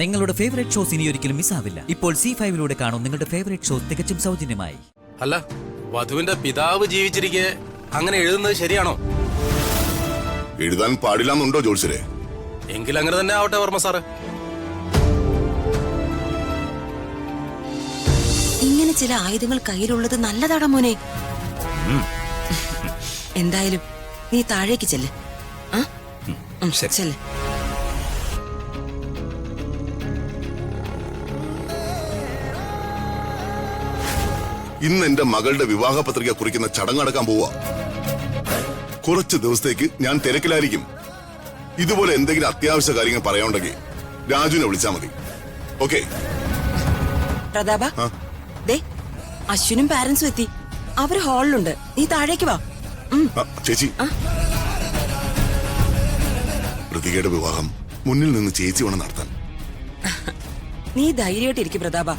നിങ്ങളുടെ favourite shows ഇനി ഒരിക്കലും മിസ്സാവില്ല. ഇപ്പോൾ C5 കാണും നിങ്ങളുടെ ഫേവറേറ്റ് ഷോസ് തികച്ചും സൗജന്യമായി. അല്ല, വധുവിന്റെ പിതാവ് ജീവിച്ചിരിക്കെ അങ്ങനെ എഴുതുന്നത് ശരിയാണോ? എഴുതാൻ പാടില്ലെന്നുണ്ടോ ജോത്സ്യരെ? എങ്കിൽ അങ്ങനെ തന്നെ ആവട്ടെ വർമ്മ സാറ്. ഇങ്ങനെ ചില ആയുധങ്ങൾ കയ്യിലുള്ളത് നല്ലതാടാ മോനെ. എന്തായാലും നീ താഴേക്ക് ചെല്ല്. ചെല്ല്. ഇന്ന് എന്റെ മകളുടെ വിവാഹ പത്രിക കുറിക്കുന്ന ചടങ്ങടക്കാൻ പോവാ. കുറച്ച് ദിവസത്തേക്ക് ഞാൻ തിരക്കിലായിരിക്കും. ഇതുപോലെ എന്തെങ്കിലും അത്യാവശ്യ കാര്യങ്ങൾ പറയാനുണ്ടെങ്കിൽ രാജുവിനെ വിളിച്ചാൽ മതി. ഓക്കെ പ്രതാപ, ദേ അശ്വിനും പാരന്റ്സും എത്തി. അവര് ഹാളിലുണ്ട്. നീ താഴേക്ക് വാ. ചേച്ചി, പ്രതികയുടെ വിവാഹം മുന്നിൽ നിന്ന് ചേച്ചി വേണം നടത്താൻ. നീ ധൈര്യമായിട്ടിരിക്കും പ്രതാപ.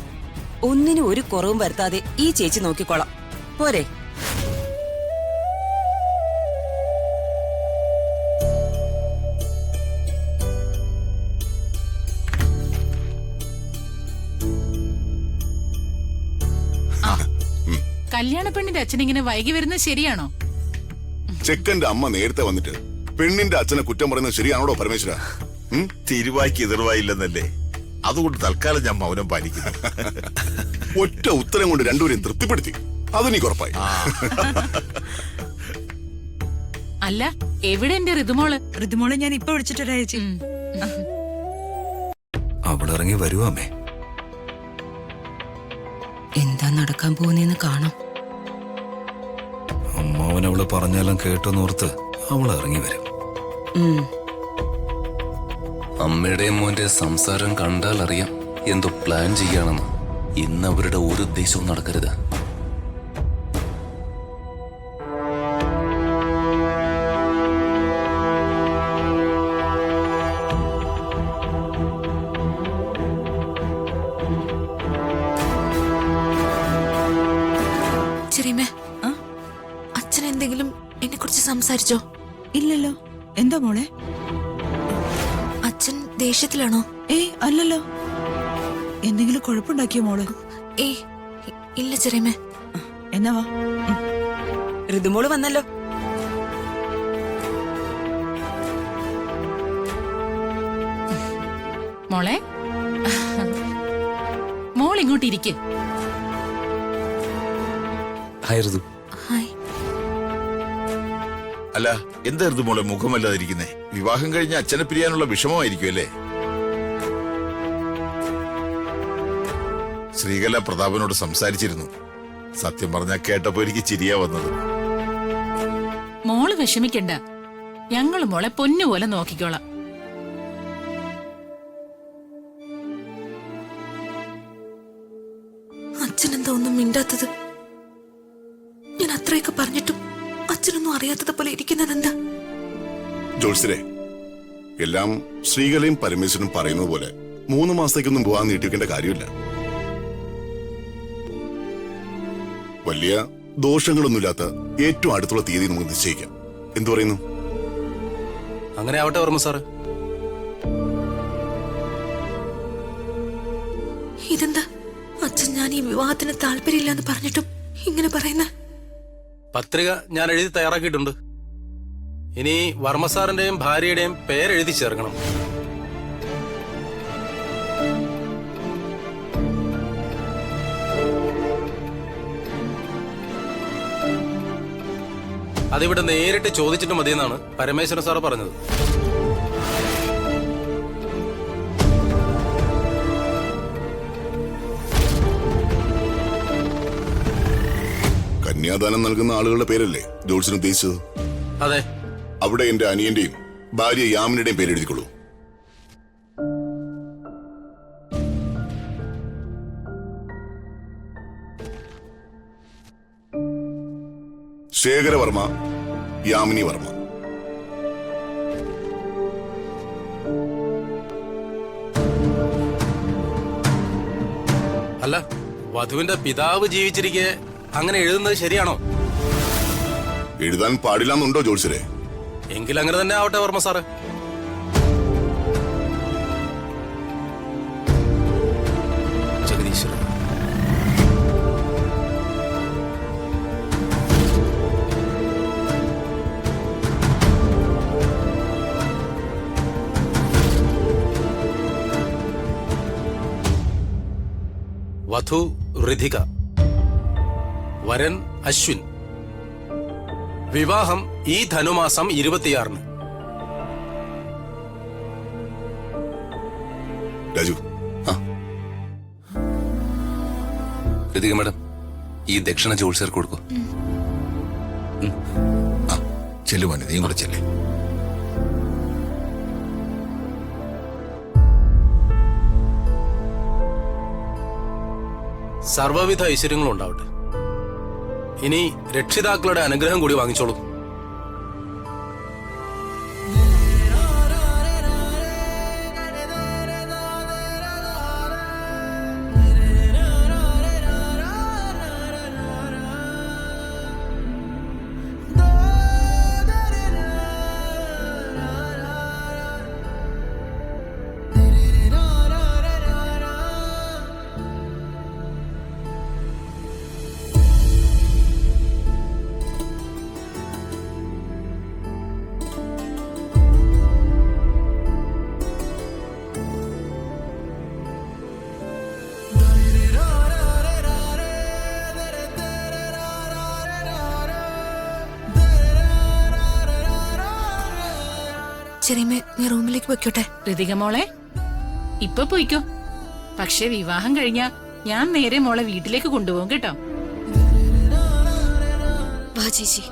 ഒന്നിനും ഒരു കുറവും വരുത്താതെ ഈ ചേച്ചി നോക്കിക്കോളാം. പോരെ? കല്യാണ പെണ്ണിന്റെ അച്ഛൻ ഇങ്ങനെ വൈകി വരുന്നത് ശരിയാണോ? ചെക്കന്റെ അമ്മ നേരത്തെ വന്നിട്ട് പെണ്ണിന്റെ അച്ഛനെ കുറ്റം പറയുന്നത് ശരിയാണോടോ പരമേശ്വര? തിരുവായ്ക്ക് എതിർവായില്ലെന്നല്ലേ, അതുകൊണ്ട് തൽക്കാലം ഞാൻ മൗനം പാലിക്കുന്നു. ഒറ്റ ഉത്തരം കൊണ്ട് രണ്ടുപേരും തൃപ്തിപ്പെടുത്തി. അത് നീ കുറപ്പായി. അല്ല, എവിടെ എന്റെ ഋതുമോള്? ഋതുമോളെ ഞാൻ ഇപ്പൊ വിളിച്ചിട്ടാ ചേച്ചി. അവിടെ ഇറങ്ങി വരുവാമേ. എന്താ നടക്കാൻ പോകുന്നേന്ന് കാണാം. അമ്മാവൻ അവള് പറഞ്ഞെല്ലാം കേട്ടോന്നോർത്ത് അവൾ ഇറങ്ങി വരും. അമ്മയുടെയും മോന്റെ സംസാരം കണ്ടാൽ അറിയാം എന്തോ പ്ലാൻ ചെയ്യാണെന്ന്. ഇന്ന് അവരുടെ ഒരു ഉദ്ദേശവും നടക്കരുത്. ചെറിയമേ, അച്ഛൻ എന്തെങ്കിലും എന്നെ കുറിച്ച് സംസാരിച്ചോ? ഇല്ലല്ലോ. എന്താ മോളെ? അച്ഛൻ ദേഷ്യത്തിലാണോ? അല്ലല്ലോ. എന്തെങ്കിലും കുഴപ്പമുണ്ടാക്കിയോ മോള്? ഇല്ല ചെറിയമേ. എന്നാ വാ. ഋതുമോള് വന്നല്ലോ. മോളെ, മോൾ ഇങ്ങോട്ട് ഇരിക്ക്. ഹായ് ഋതു. ഹായ്. അല്ല, എന്തായിരുന്നു മോളെ മുഖമല്ലാതിരിക്കുന്നേ? വിവാഹം കഴിഞ്ഞ അച്ഛനെ പിരിയാനുള്ള വിഷമമായിരിക്കും അല്ലേ? ശ്രീകല പ്രതാപനോട് സംസാരിച്ചിരുന്നു. സത്യം പറഞ്ഞാൽ കേട്ടപ്പോ എനിക്ക് ചിരിയാ വന്നത്. മോള് വിഷമിക്കണ്ട, ഞങ്ങള് മോളെ പൊന്നുപോലെ നോക്കിക്കോളാം. അച്ഛനെന്താ ഒന്നും മിണ്ടാത്തത്? ഞാൻ അത്രയൊക്കെ പറഞ്ഞിട്ടും അച്ഛനൊന്നും അറിയാത്തത് പോലെ ഇരിക്കുന്നത് എന്താ? ജോത്സ്യരെ, എല്ലാം ശ്രീകലയും പരമേശ്വരനും പറയുന്നത് പോലെ 3 മാസത്തേക്കൊന്നും പോവാൻ നീട്ടിവെക്കേണ്ട കാര്യമില്ല. വലിയ ദോഷങ്ങളൊന്നുമില്ലാത്ത ഏറ്റവും അടുത്തുള്ള തീയതി നമുക്ക് നിശ്ചയിക്കാം. എന്തു പറയുന്നു? അങ്ങനെ ആവട്ടെ വർമ്മ സാറ്. ഇതെന്താ അച്ഛൻ ഞാൻ ഈ വിവാഹത്തിന് താല്പര്യമില്ലെന്ന് പറഞ്ഞിട്ടും ഇങ്ങനെ പറയുന്ന? പത്രിക ഞാൻ എഴുതി തയ്യാറാക്കിയിട്ടുണ്ട്. ഇനി വർമ്മ സാറിന്റെയും ഭാര്യയുടെയും പേരെഴുതി ചേർക്കണം. അതിവിടെ നേരിട്ട് ചോദിച്ചിട്ട് മതിയെന്നാണ് പരമേശ്വരൻ സാറ് പറഞ്ഞത്. കന്യാദാനം നൽകുന്ന ആളുകളുടെ പേരല്ലേ ജോത്സ്യൻ ഉദ്ദേശിച്ചത്? അതെ. അവിടെ എന്റെ അനിയന്റെയും ഭാര്യ യാമിനിയുടെയും പേരെഴുതിക്കൊള്ളൂ. ശേഖരവർമ്മ, യാമിനി വർമ്മ. അല്ല, വധുവിന്റെ പിതാവ് ജീവിച്ചിരിക്കെ അങ്ങനെ എഴുതുന്നത് ശരിയാണോ? എഴുതാൻ പാടില്ലെന്നുണ്ടോ ജോത്സ്യരെ? എങ്കിൽ അങ്ങനെ തന്നെ ആവട്ടെ വർമ്മ സാറ്. ഈശ്വര. വധു ഋതിക, വരൻ അശ്വിൻ. വിവാഹം ഈ ധനുമാസം 26-ന്. രാജു, ഋതിക മാഡം, ഈ ദക്ഷിണ ജോത്സ്യർ കൊടുക്കൂ. ചെല്ലുവാനെ നീ കൂടെ ചെല്ലേ. സർവ്വവിധ ഐശ്വര്യങ്ങളും ഉണ്ടാവട്ടെ. ഇനി രക്ഷിതാക്കളുടെ അനുഗ്രഹം കൂടി വാങ്ങിച്ചോളൂ. ചെറിയമ്മേ, നീ റൂമിലേക്ക് വെക്കോട്ടെ. ഋതിക മോളെ, ഇപ്പൊ പോയിക്കോ. പക്ഷെ വിവാഹം കഴിഞ്ഞാ ഞാൻ നേരെ മോളെ വീട്ടിലേക്ക് കൊണ്ടുപോകും കേട്ടോ. വാ ചേച്ചി.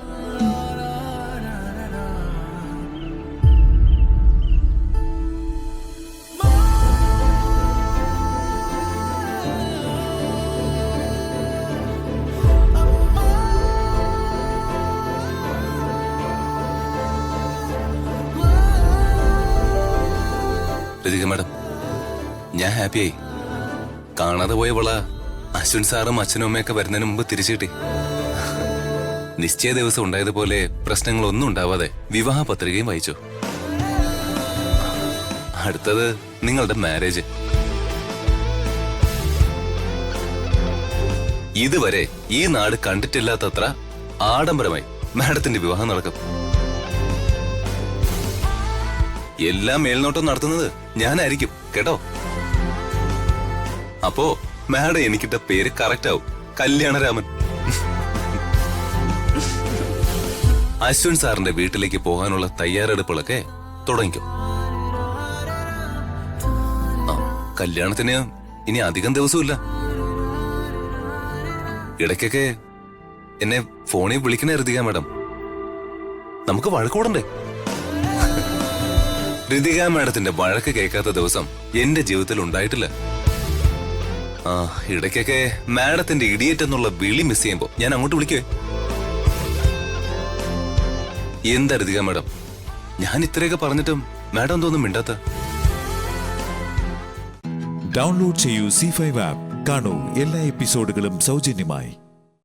ഋതിക മാഡം, ഞാൻ ഹാപ്പിയായി. കാണാതെ പോയ വള അശ്വിൻ സാറും അച്ഛനും അമ്മയൊക്കെ വരുന്നതിന് മുമ്പ് തിരിച്ചു കിട്ടി. നിശ്ചയ ദിവസം ഉണ്ടായതുപോലെ പ്രശ്നങ്ങളൊന്നും ഉണ്ടാവാതെ വിവാഹ പത്രികയും വായിച്ചു. അടുത്തത് നിങ്ങളുടെ മാരേജ്. ഇതുവരെ ഈ നാട് കണ്ടിട്ടില്ലാത്തത്ര ആഡംബരമായി മാഡത്തിന്റെ വിവാഹം നടക്കും. എല്ലാം മേൽനോട്ടം നടത്തുന്നത് ഞാനായിരിക്കും കേട്ടോ. അപ്പോ മാഡം എനിക്കിട്ട പേര് കറക്റ്റ് ആവും, കല്യാണരാമൻ. അശ്വിൻ സാറിന്റെ വീട്ടിലേക്ക് പോകാനുള്ള തയ്യാറെടുപ്പുകളൊക്കെ തുടങ്ങിക്കും. കല്യാണത്തിന് ഇനി അധികം ദിവസമില്ല. ഇടയ്ക്കൊക്കെ എന്നെ ഫോണിൽ വിളിക്കണേ ഋതിക മാഡം. നമുക്ക് വഴക്കൂടണ്ടേ? ഋതിക മാഡത്തിന്റെ വഴക്ക് കേൾക്കാത്ത ദിവസം എന്റെ ജീവിതത്തിൽ ഉണ്ടായിട്ടില്ല. ഇടയ്ക്കൊക്കെ മാഡത്തിന്റെ ഇഡിയറ്റ് എന്നുള്ള വിളി മിസ് ചെയ്യുമ്പോ ഞാൻ അങ്ങോട്ട് വിളിക്കുവേ. എന്താ ഋതിക മാഡം, ഞാൻ ഇത്രയൊക്കെ പറഞ്ഞിട്ടും മാഡം എന്തോന്നും മിണ്ടാത്ത? ഡൗൺലോഡ് ചെയ്യൂ C5 ആപ്പ്. കാണൂ എല്ലാ എപ്പിസോഡുകളും സൗജന്യമായി.